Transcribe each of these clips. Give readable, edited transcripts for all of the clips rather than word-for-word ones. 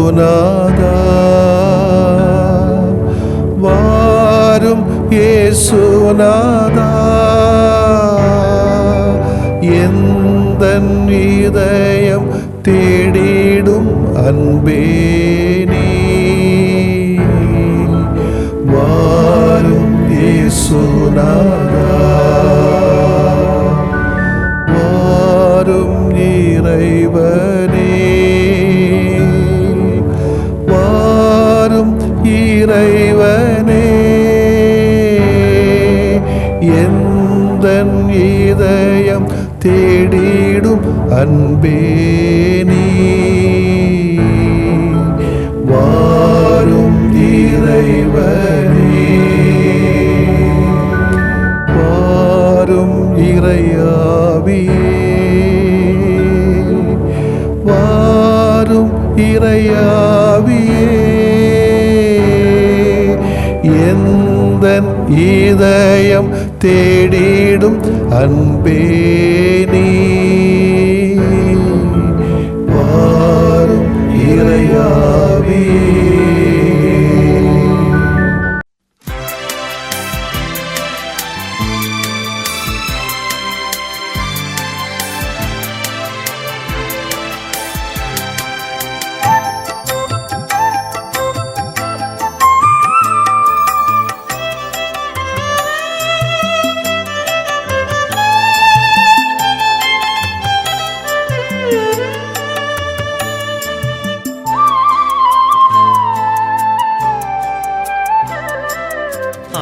இயேசுநாதா வாரும் இயேசுநாதா எந்தன் இதயம் தேடிடும் அன்பே நீ வாரும் இயேசுநாதா வாரும் இறைவனே வாரும் இறைவனே எந்தன் இதயம் தேடிடும் அன்பே நீ வாரும் இறைவனே வாரும் இறையாவியே வாரும் இறையாவியே எந்தன் இதயம் தேடிடும் அன்பே நீ வாரும் இறையாவியே.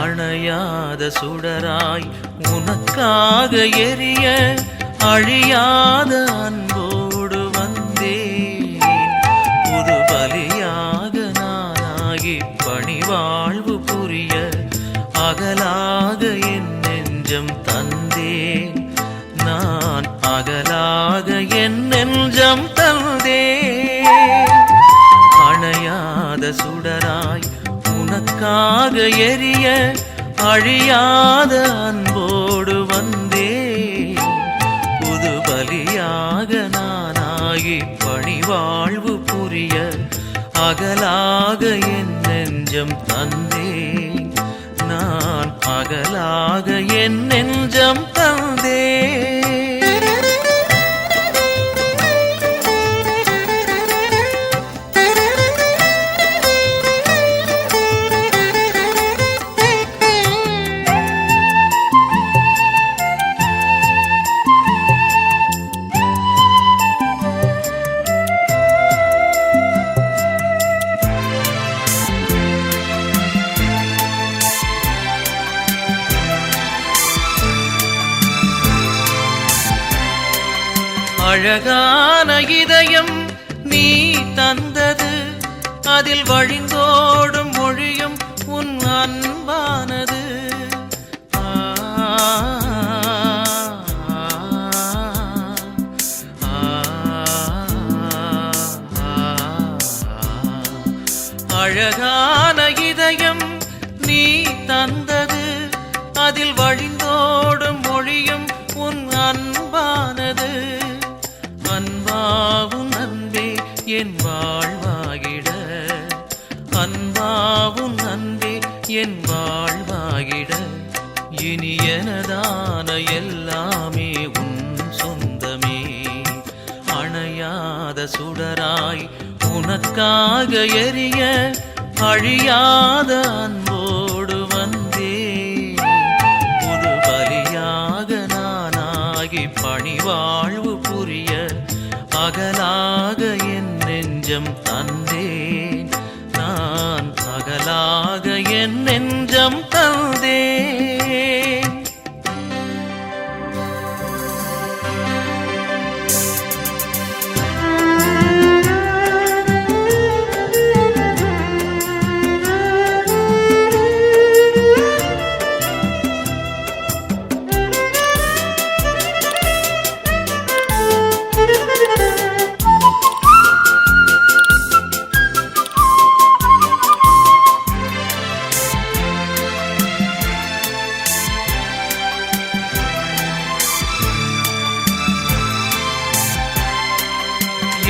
அணையாத சுடராய் உனக்காக எரிய அழியாத அன்போடு வந்தேன். புது பலியாக நானாகி பணிவாழ்வு புரிய அகலாக என் நெஞ்சம் தந்தேன். நான் அகலாக என் நெஞ்சம் தந்தேன். அணையாத சுடராய் உனக்காக எரிய அழியாத அன்போடு வந்தேன். புது பலியாக நானாகி பணிவாழ்வு புரிய அகலாக என் நெஞ்சம் தந்தேன். நான் அகலாக என் நெஞ்சம் தந்தேன். அழகான இதயம் நீ தந்தது, அதில் வழிந்தோடும் மொழியும் உன் அன்பானது. அழகான இதயம் நீ தந்தது, அதில் வழிந்தோடும் மொழியும் உன் அன்பானது. அன்பாவும் அன்பே என் வாழ்வாகிட, அன்பாவும் அன்பே என் வாழ்வாகிட, இனி எனதான எல்லாமே உன் சொந்தமே. அணையாத சுடராய் உனக்காக எரிய அழியாத அன்போடு வந்தேன். புது பலியாக நானாகி பணிவாழ்வு புரிய அகலாக என் நெஞ்சம் தந்தேன். நான் அகலாக என் நெஞ்சம் தந்தேன்.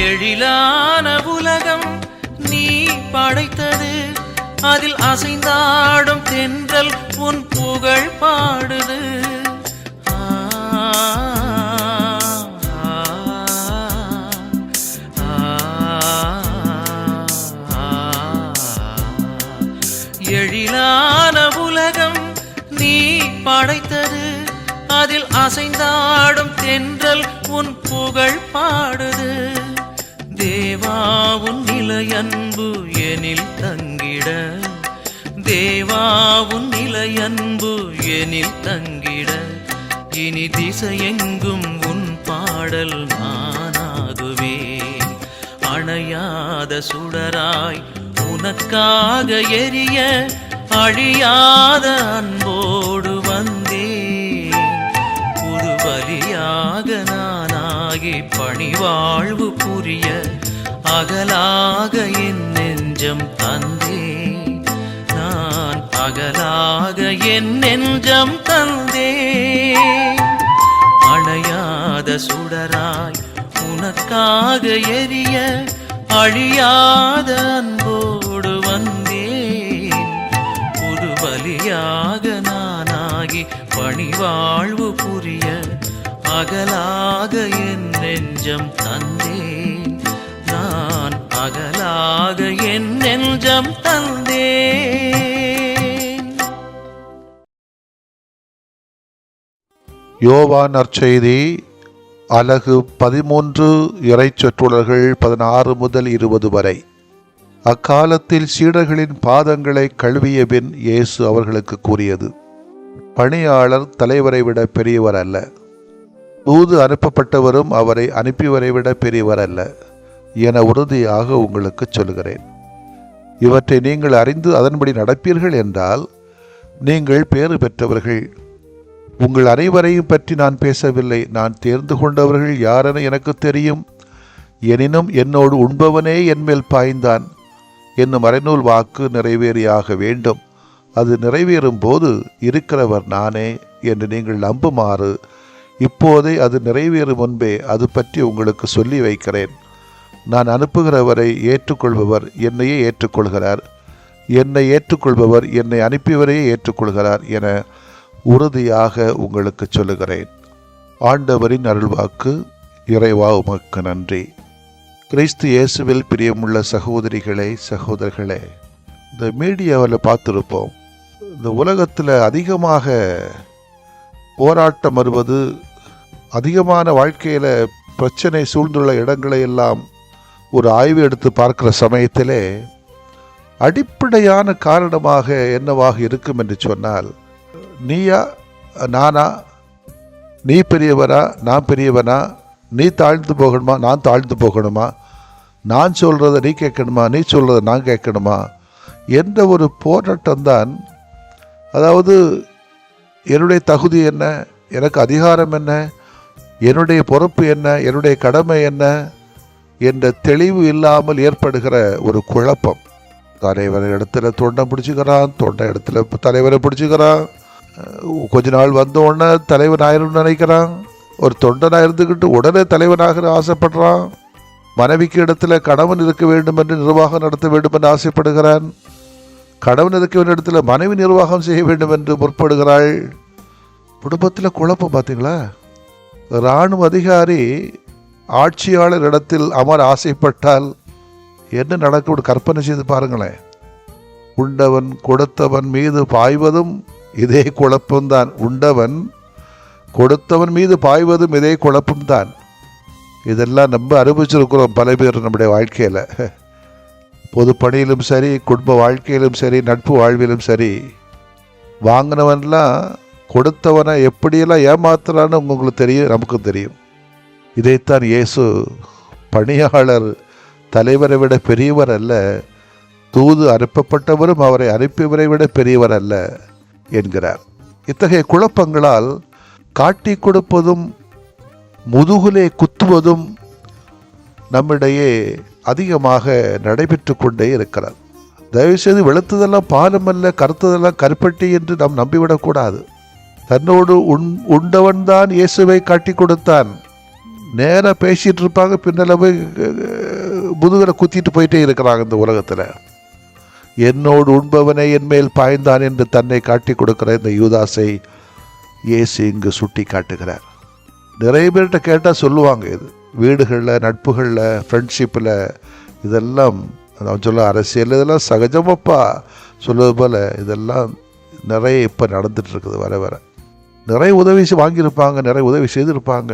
எழிலான உலகம் நீ படைத்தது, அதில் அசைந்தாடும் தென்றல் உன் புகழ் பாடுது. எழிலான உலகம் நீ படைத்தது, அதில் அசைந்தாடும் தென்றல் உன் புகழ் பாடுது. தேவா உன் நிலையன்பு எனில் தங்கிட, தேவா உன் நிலையன்பு எனில் தங்கிட, இனி திசையெங்கும் உன் பாடல் நானாகுவேன். அணையாத சுடராய் உனக்காக எரிய, அழியாத அன்போடு வந்தேன். புது பலியாக நானாகி பணிவாழ்வு புரிய, அகலாக என் நெஞ்சம் தந்தேன். நான் அகலாக என் நெஞ்சம் தந்தேன். அணையாத சுடராய் உனக்காக எரிய, அழியாத அன்போடு வந்தேன். புது பலியாக நானாகி பணிவாழ்வு புரிய, அகலாக என் நெஞ்சம் தந்தேன். நான் அகலாக என் நெஞ்சம் தந்தேன். யோவான் நற்செய்தி அலகு 13 இறைச்சொற்றுடர்கள் 16 முதல் 20 வரை. அக்காலத்தில் சீடர்களின் பாதங்களை கழுவிய பின் இயேசு அவர்களுக்கு கூறியது, பணியாளர் தலைவரை விட பெரியவர் அல்ல, தூது அனுப்பப்பட்டவரும் அவரை அனுப்பியவரை விட பெரியவர் அல்ல என உறுதியாக உங்களுக்கு சொல்கிறேன். இவற்றை நீங்கள் அறிந்து அதன்படி நடப்பீர்கள் என்றால் நீங்கள் பேறு பெற்றவர்கள். உங்கள் அனைவரையும் பற்றி நான் பேசவில்லை. நான் தேர்ந்து கொண்டவர்கள் யாரென எனக்கு தெரியும். எனினும் என்னோடு உண்பவனே என்மேல் பாய்ந்தான் என்னும் மறைநூல் வாக்கு நிறைவேறியாக வேண்டும். அது நிறைவேறும் போது இருக்கிறவர் நானே என்று நீங்கள் நம்புமாறு இப்போதே அது நிறைவேறும் முன்பே அது பற்றி உங்களுக்கு சொல்லி வைக்கிறேன். நான் அனுப்புகிறவரை ஏற்றுக்கொள்பவர் என்னையே ஏற்றுக்கொள்கிறார், என்னை ஏற்றுக்கொள்பவர் என்னை அனுப்பியவரையே ஏற்றுக்கொள்கிறார் என உறுதியாக உங்களுக்கு சொல்லுகிறேன். ஆண்டவரின் அருள்வாக்கு. இறைவா உமக்கு நன்றி. கிறிஸ்து இயேசுவில் பிரியமுள்ள சகோதரிகளே, சகோதரர்களே, இந்த மீடியாவில் பார்த்துருப்போம், இந்த உலகத்தில் அதிகமாக போராட்டம் வருவது, அதிகமான வாழ்க்கையில் பிரச்சனை சூழ்ந்துள்ள இடங்களை எல்லாம் ஒரு ஆய்வு எடுத்து பார்க்கிற சமயத்திலே அடிப்படையான காரணமாக என்னவாக இருக்கும் என்று சொன்னால், நீயா நானா, நீ பெரியவரா நான் பெரியவனா, நீ தாழ்ந்து போகணுமா நான் தாழ்ந்து போகணுமா, நான் சொல்கிறத நீ கேட்கணுமா நீ சொல்கிறத நான் கேட்கணுமா என்ற ஒரு போராட்டம்தான். அதாவது என்னுடைய தகுதி என்ன, எனக்கு அதிகாரம் என்ன, என்னுடைய பொறுப்பு என்ன, என்னுடைய கடமை என்ன என்ற தெளிவு இல்லாமல் ஏற்படுகிற ஒரு குழப்பம். தலைவர் இடத்துல தொண்டை பிடிச்சிக்கிறான், தொண்டை இடத்துல தலைவரை பிடிச்சிக்கிறான், கொஞ்ச நாள் வந்த உடனே தலைவன் ஆயிரம்னு நினைக்கிறான், ஒரு தொண்டனாக இருந்துக்கிட்டு உடனே தலைவனாக ஆசைப்படுறான், மனைவிக்கு இடத்துல கணவன் இருக்க வேண்டும் என்று நிர்வாகம் நடத்த வேண்டும் என்று ஆசைப்படுகிறான், கணவன் இருக்க வேண்டிய இடத்துல மனைவி நிர்வாகம் செய்ய வேண்டும் என்று முற்படுகிறாள். குடும்பத்தில் குழப்பம் பார்த்தீங்களா? இராணுவ அதிகாரி ஆட்சியாளர் இடத்தில் அமர ஆசைப்பட்டால் என்ன நடக்கும் கற்பனை செய்து பாருங்களேன். உண்டவன் கொடுத்தவன் மீது பாய்வதும் இதே குழப்பம்தான், உண்டவன் கொடுத்தவன் மீது பாய்வதும் இதே குழப்பம்தான். இதெல்லாம் நம்ம அனுபவிச்சிருக்கிறோம் பல பேர் நம்முடைய வாழ்க்கையில். பொது பணியிலும் சரி, குடும்ப வாழ்க்கையிலும் சரி, நட்பு வாழ்விலும் சரி, வாங்கினவன்லாம் கொடுத்தவனை எப்படியெல்லாம் ஏமாத்துறான்னு உங்களுக்கு தெரியும், நமக்கும் தெரியும். இதைத்தான் இயேசு பணியாளர் தலைவரை விட பெரியவர் அல்ல, தூது அனுப்பப்பட்டவரும் அவரை அனுப்பியவரை விட பெரியவர் அல்ல என்கிறார். இத்தகைய குழப்பங்களால் காட்டி கொடுப்பதும் முதுகுலே குத்துவதும் நம்மிடையே அதிகமாக நடைபெற்று கொண்டே இருக்கிறார். தயவுசெய்து வெளுத்ததெல்லாம் பாலம் அல்ல, கருத்ததெல்லாம் கருப்பட்டி என்று நாம் நம்பிவிடக்கூடாது. தன்னோடு உண்டவன்தான் இயேசுவை காட்டி கொடுத்தான். நேராக பேசிகிட்டு இருப்பாங்க, பின்னால் போய் முதுகரை குத்திட்டு போயிட்டே இருக்கிறாங்க இந்த உலகத்தில். என்னோடு உண்பவனே என் மேல் பாய்ந்தான் என்று தன்னை காட்டி கொடுக்கிற இந்த யூதாசை இயேசு இங்கு சுட்டி காட்டுகிறார். நிறைய பேர்கிட்ட கேட்டால் சொல்லுவாங்க, இது வீடுகளில், நட்புகளில், ஃப்ரெண்ட்ஷிப்பில், இதெல்லாம் நான் சொல்ல அரசியல் இதெல்லாம் சகஜமப்பா சொல்வது போல் இதெல்லாம் நிறைய இப்போ நடந்துகிட்ருக்குது. வர வர நிறைய உதவி வாங்கியிருப்பாங்க, நிறைய உதவி செய்திருப்பாங்க.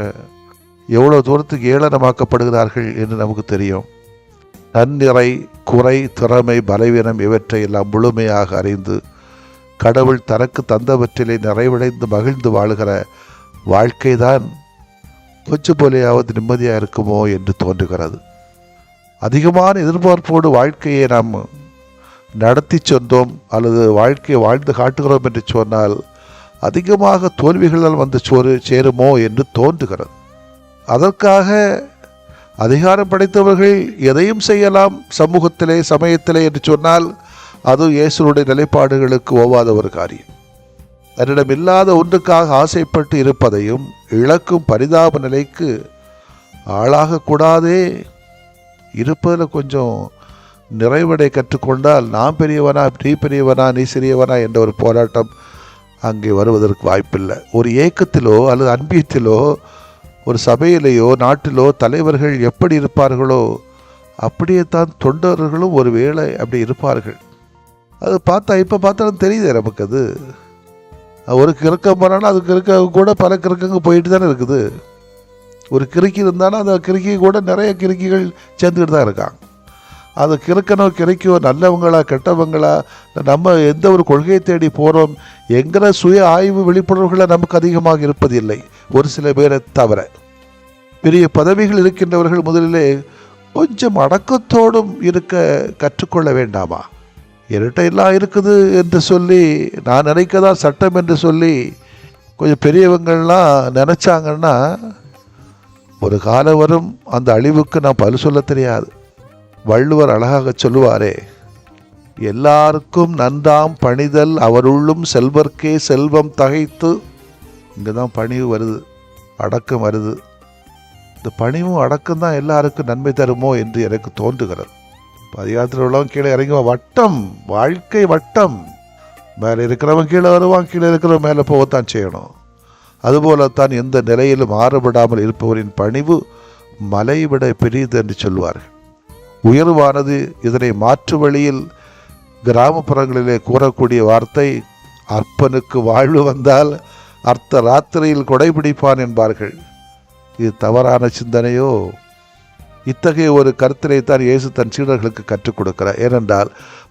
எவ்வளோ தூரத்துக்கு ஏளனமாக்கப்படுகிறார்கள் என்று நமக்கு தெரியும். நன்னிறை, குறை, திறமை, பலவீனம் இவற்றை எல்லாம் முழுமையாக அறிந்து கடவுள் தனக்கு தந்தவற்றிலே நிறைவடைந்து மகிழ்ந்து வாழுகிற வாழ்க்கைதான் கொஞ்சம் போலேயாவது நிம்மதியாக இருக்குமோ என்று தோன்றுகிறது. அதிகமான எதிர்பார்ப்போடு வாழ்க்கையை நாம் நடத்தி சென்றோம் அல்லது வாழ்க்கையை வாழ்ந்து காட்டுகிறோம் என்று சொன்னால் அதிகமாக தோல்விகளால் வந்து சேருமோ என்று தோன்றுகிறது. அதற்காக அதிகாரம் படைத்தவர்கள் எதையும் செய்யலாம் சமூகத்திலே, சமயத்திலே என்று சொன்னால் அது இயேசுடைய நிலைப்பாடுகளுக்கு ஒவ்வாத ஒரு காரியம். தன்னிடம் இல்லாத ஒன்றுக்காக ஆசைப்பட்டு இருப்பதையும் இழக்கும் பரிதாப நிலைக்கு ஆளாகக்கூடாதே. இருப்பதில் கொஞ்சம் நிறைவடை கற்றுக்கொண்டால் நான் பெரியவனா, நீ பெரியவனா, நீ சிறியவனா என்ற ஒரு போராட்டம் அங்கே வருவதற்கு வாய்ப்பில்லை. ஒரு ஏக்கத்திலோ அல்லது அன்பியத்திலோ, ஒரு சபையிலேயோ நாட்டிலோ தலைவர்கள் எப்படி இருப்பார்களோ அப்படியே தான் தொண்டர்களும் ஒரு வேளை அப்படி இருப்பார்கள். அது பார்த்தா இப்போ பார்த்தாலும் தெரியுது நமக்கு. அது ஒரு கிறுக்கம் போனாலும் அது கிறுக்க கூட பல கிறுக்கங்க போயிட்டு தானே இருக்குது. ஒரு கிறுக்கி இருந்தாலும் அந்த கிறுக்கி கூட நிறைய கிறுக்கிகள் சேர்ந்துக்கிட்டு தான் இருக்காங்க. அது கிறுக்கனோ கிறுக்கியோ நல்லவங்களா கெட்டவங்களா, நம்ம எந்த ஒரு கொள்கையை தேடி போகிறோம் என்கிற சுய ஆய்வு விழிப்புணர்வுகளை நமக்கு அதிகமாக இருப்பதில்லை, ஒரு சில பேரை தவிர. பெரிய பதவிகள் இருக்கின்றவர்கள் முதலிலே கொஞ்சம் அடக்கத்தோடும் இருக்க கற்றுக்கொள்ள வேண்டாமா? என்கிட்ட எல்லாம் இருக்குது என்று சொல்லி, நான் நினைக்கதான் சட்டம் என்று சொல்லி கொஞ்சம் பெரியவங்கள்லாம் நினச்சாங்கன்னா ஒரு காலம் வரும், அந்த அழிவுக்கு நான் பதில் சொல்ல தெரியாது. வள்ளுவர் அழகாக சொல்லுவாரே, எல்லாருக்கும் நன்றாம் பணிதல் அவருள்ளும் செல்வர்க்கே செல்வம் தகைத்து. இங்கே தான் பணிவு வருது, அடக்கம் வருது. இந்த பணிவும் அடக்கம் தான் எல்லாருக்கும் நன்மை தருமோ என்று எனக்கு தோன்றுகிறது. அதிகாரத்தில் உள்ளவன் கீழே இறங்குவான். வட்டம், வாழ்க்கை வட்டம். மேலே இருக்கிறவன் கீழே வருவான், கீழே இருக்கிறவன் மேலே போகத்தான் செய்யணும். அதுபோலத்தான் எந்த நிலையிலும் மாறுபடாமல் இருப்பவரின் பணிவு மலைவிட பெரியது என்று சொல்வார்கள். உயர்வானது. இதனை மாற்று வழியில் கிராமப்புறங்களிலே கூறக்கூடிய வார்த்தை, அற்பனுக்கு வாழ்வு வந்தால் அர்த்த ராத்திரியில் கொடைபிடிப்பான் என்பார்கள். இது தவறான சிந்தனையோ? இத்தகைய ஒரு கருத்தினை தான் இயேசு தன் சீடர்களுக்கு கற்றுக் கொடுக்கிறார். ஏனென்றால்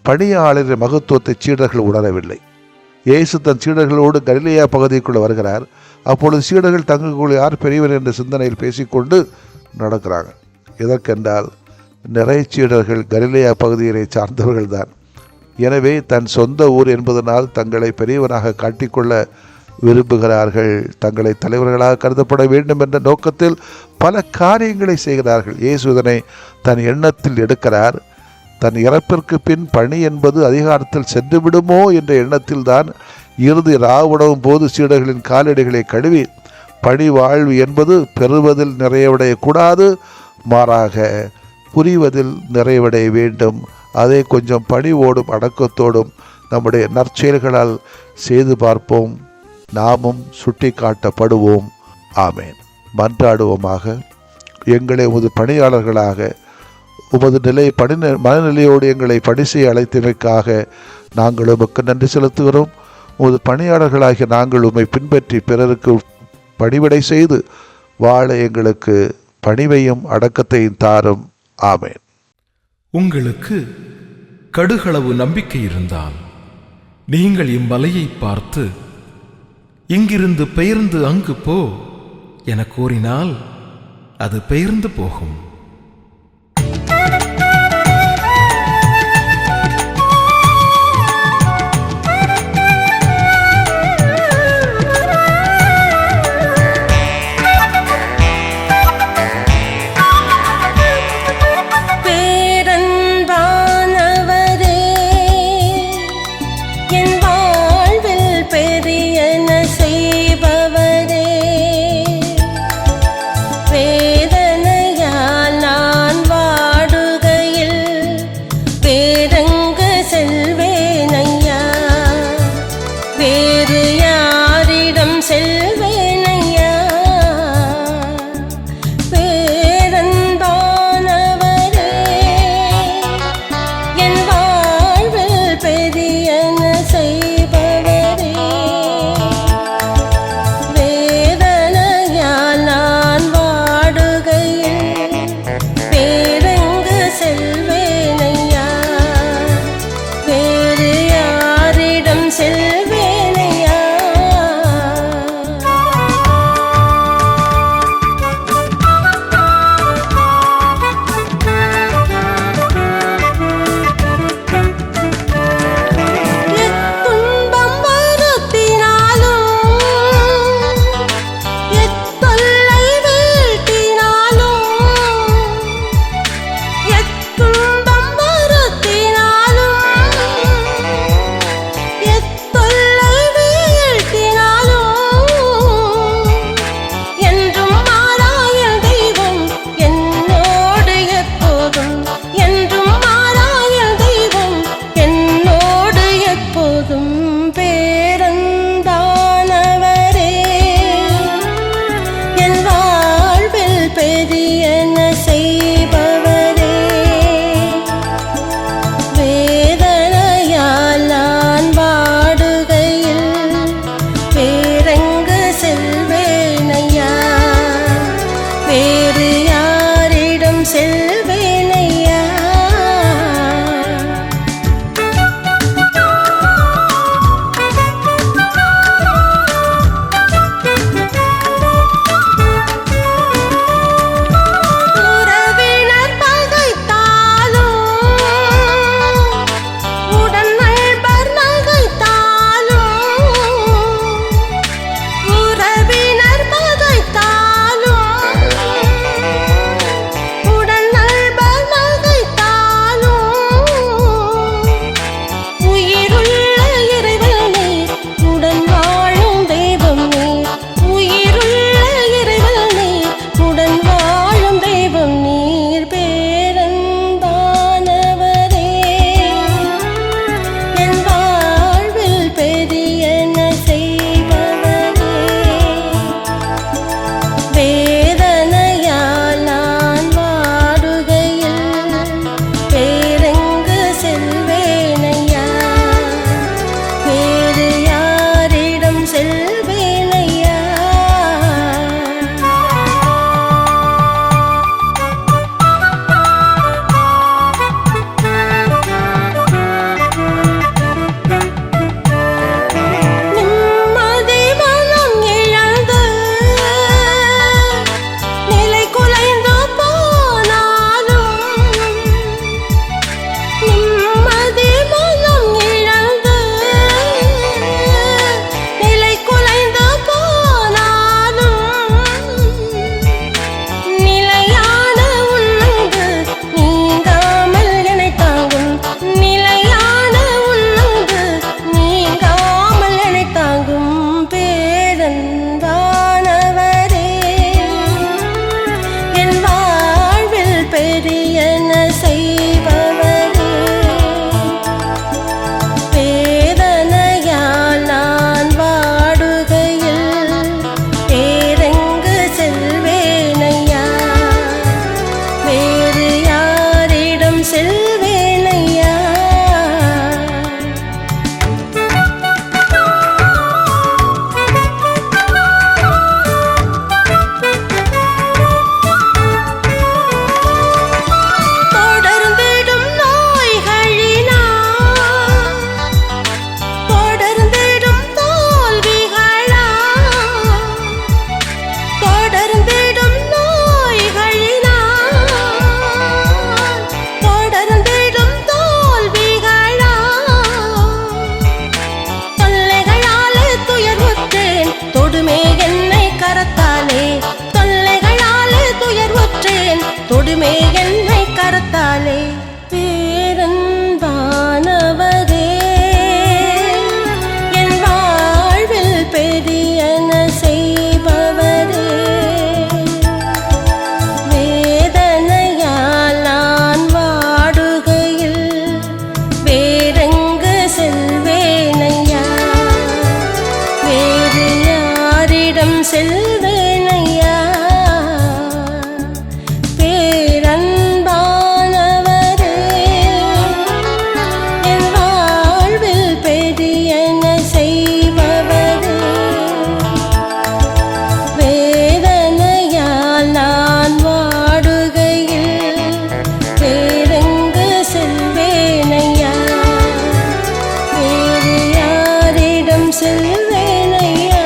பணியாளரின் மகத்துவத்தை சீடர்கள் உணரவில்லை. இயேசு தன் சீடர்களோடு கலிலேயா பகுதிக்குள்ளே வருகிறார். அப்பொழுது சீடர்கள் தங்களுக்குள் யார் பெரியவர் என்ற சிந்தனையில் பேசிக்கொண்டு நடக்கிறாங்க. எதற்கென்றால் நிறைய சீடர்கள் கலிலேயா பகுதியினை சார்ந்தவர்கள் தான். எனவே தன் சொந்த ஊர் என்பதனால் தங்களை பெரியவனாக காட்டிக்கொள்ள விரும்புகிறார்கள். தங்களை தலைவர்களாக கருதப்பட வேண்டும் என்ற நோக்கத்தில் பல காரியங்களை செய்கிறார்கள். இயேசு இதனை தன் எண்ணத்தில் எடுக்கிறார். தன் இறப்பிற்கு பின் பணி என்பது அதிகாரத்தில் சென்று விடுமோ என்ற எண்ணத்தில் தான் இறுதி ராவுடவும் போது சீடர்களின் காலடிகளை கழுவி, பணி வாழ்வு என்பது பெறுவதில் நிறைவடையக்கூடாது, மாறாக புரிவதில் நிறைவடைய வேண்டும். அதை கொஞ்சம் பணிவோடும் அடக்கத்தோடும் நம்முடைய நற்செயல்களால் செய்து பார்ப்போம். நாமும் சுட்டி காட்டப்படுவோம். ஆமேன். மன்றாடுவோமாக. எங்களை உமது பணியாளர்களாக உமது மனநிலையோடு எங்களை பணி செய்ய அழைத்தமைக்காக நாங்கள் உமக்கு நன்றி செலுத்துகிறோம். உமது பணியாளர்களாகிய நாங்கள் உம்மை பின்பற்றி பிறருக்கு பணிவிடை செய்து வாழ எங்களுக்கு பணிவையும் அடக்கத்தையும் தாரும். ஆமேன். உங்களுக்கு கடுகளவு நம்பிக்கை இருந்தால் நீங்கள் இம்மலையை பார்த்து, இங்கிருந்து பெயர்ந்து அங்கு போ என கூறினால் அது பெயர்ந்து போகும். வேதனையால் போதுமே என்னை கரத்தாலே பேரன்பானவரே என் வாழ்வில் பெரியன செய்பவரே வேதனையால் நான் வாடுகையில் வேறெங்கு செல்வேனையா வேறு யாரிடம் செல்வேனையா பேரன்பானவரே என் வாழ்வில் பெரியன செய்பவரே வேதனையால் நான் வாடுகையில் வேறெங்கு செல்வேனையா வேறு யாரிடம் செல்வேனையா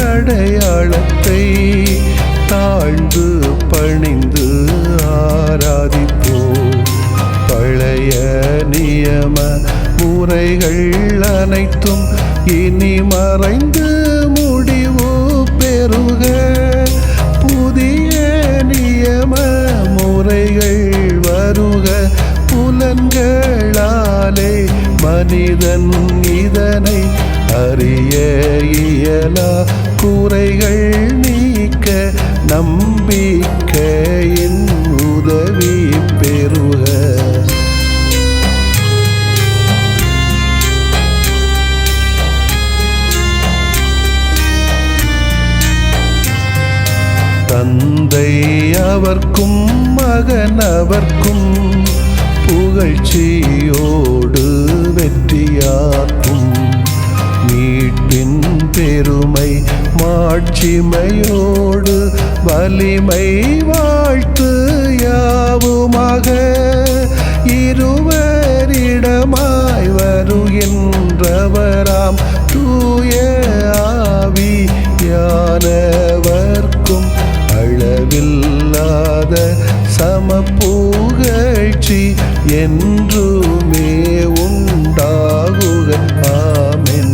மாண்புயரிவருள்ளடையாளத்தை தாழ்ந்து பணிந்து ஆராதிப்போம். பழைய நியம முறைகள் அனைத்தும் இனி மறைந்து முடிவு பெறுக. புதிய நியம முறைகள் வருக. புலன்களாலே மனிதன் இதனை அறிய இயலா. குறைகள் நீக்க நம்பிக்கையின் உதவி பெறுக. தந்தை அவர்க்கும் மகன் அவர்க்கும் புகழ்ச்சியோடு வெற்றியாக்கும். மீட்பின் பெருமை மாட்சிமையோடு வலிமை வாழ்த்து யாவுமாக. இருவரிடமாய் வருகின்றவராம் தூய ஆவியானவர்க்கும் அளவில்லாத சமப்புகழ்ச்சி என்றுமே உண்டாகுக. ஆமென்.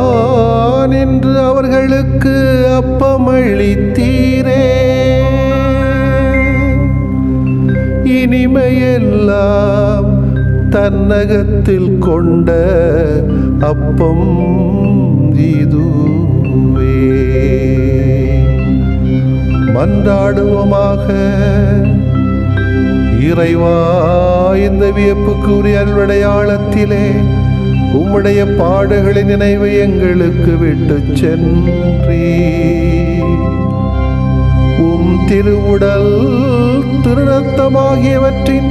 வானின்று அவர்களுக்கு அப்பமளித்தீரே. இனிமையெல்லாம் தன்னகத்தில் கொண்ட அப்பம் இதுவே. மன்றாடுவோமாக. இறைவா, இந்த வியப்புக்குரிய அருளடையாளத்திலே உம்முடைய பாடுகளின் நினைவை எங்களுக்கு விட்டு சென்றீ. உம் திருவுடல் திருநத்தமாகியவற்றின்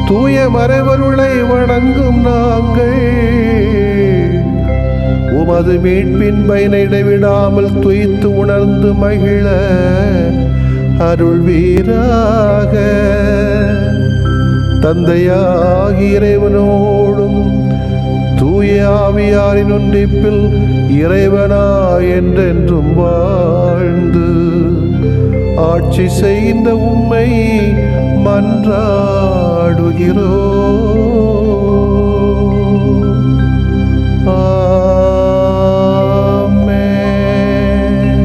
தூய மறைபொருளை வணங்கும் நாங்கள் உமது மீட்பின் பயனை இடைவிடாமல் துய்த்து உணர்ந்து மகிழ அருள்வீராக. தந்தையாகி இறைவனோடும் தூய ஆவியாரின் ஒன்றிப்பில் இறைவனா என்றென்றும் வாழ்ந்து ஆட்சி செய்கின்ற உம்மை மன்றாடுகிறோம். ஆமென்.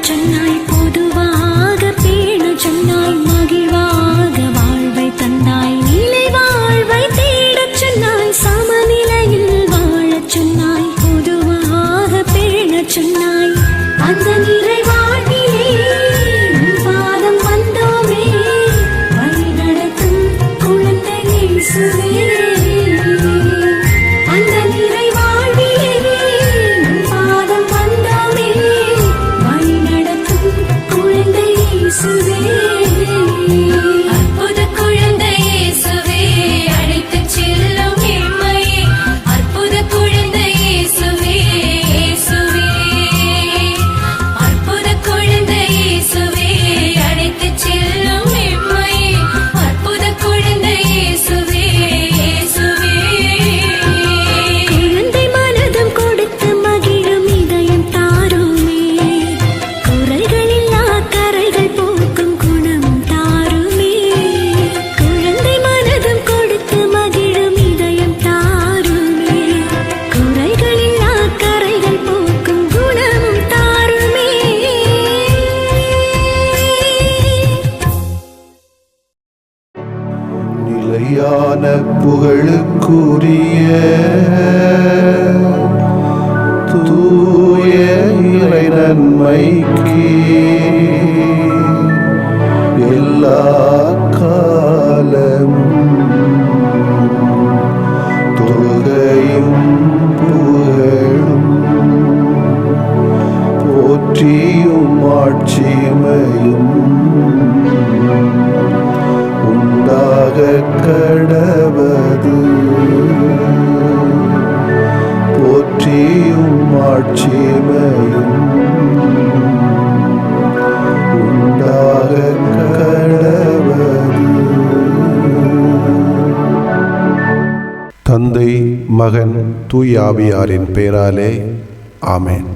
சொன்னாய் பொதுவாக பேண சொன்னாய் மகிழ்வாக வாழ்வை தந்தாய் நிலை வாழ்வை தேடச் சொன்னாய் சமநிலையில் வாழச் சொன்னாய் பொதுவாக பேண சொன்னாய் அந்த நிறை வாழ்விலே உன் பாதம் வந்தோமே வழி நடத்தும் குழந்தை இயேசுவே அந்த நிறை வாழ்விலே உன் பாதம் வந்தோமே வழி நடத்தும் குழந்தை இயேசுவே அற்புத குழந்தை இயேசுவே அழைத்துச் செல்லும் எம்மையே அற்புத குழந்தை இயேசுவே இயேசுவே அற்புத குழந்தை இயேசுவே அழைத்துச் செல்லும் எம்மையே அற்புத குழந்தை இயேசுவே இயேசுவே குழந்தை மனதும் கொடுத்து மகிழும் இதயம் தாருமே குறைகளில்லா கரைகள் போக்கும் குணம் தாருமே குழந்தை மனதும் கொடுத்து மகிழும் இதயம் தாருமே குறைகளில்லா கரைகள் போக்கும் குணம் தாருமே நிலையான புகழுக்குரிய தூய இறை நன்மைக்கு எல்லா காலமும் தொழுகையும் புகழும் போற்றியும் ஆட்சிமையும் உண்டாக கடவது போற்றியும் ஆட்சிமையும் உண்டாக கடவது. தந்தை மகன் தூய ஆவியாரின் பெயராலே ஆமென்.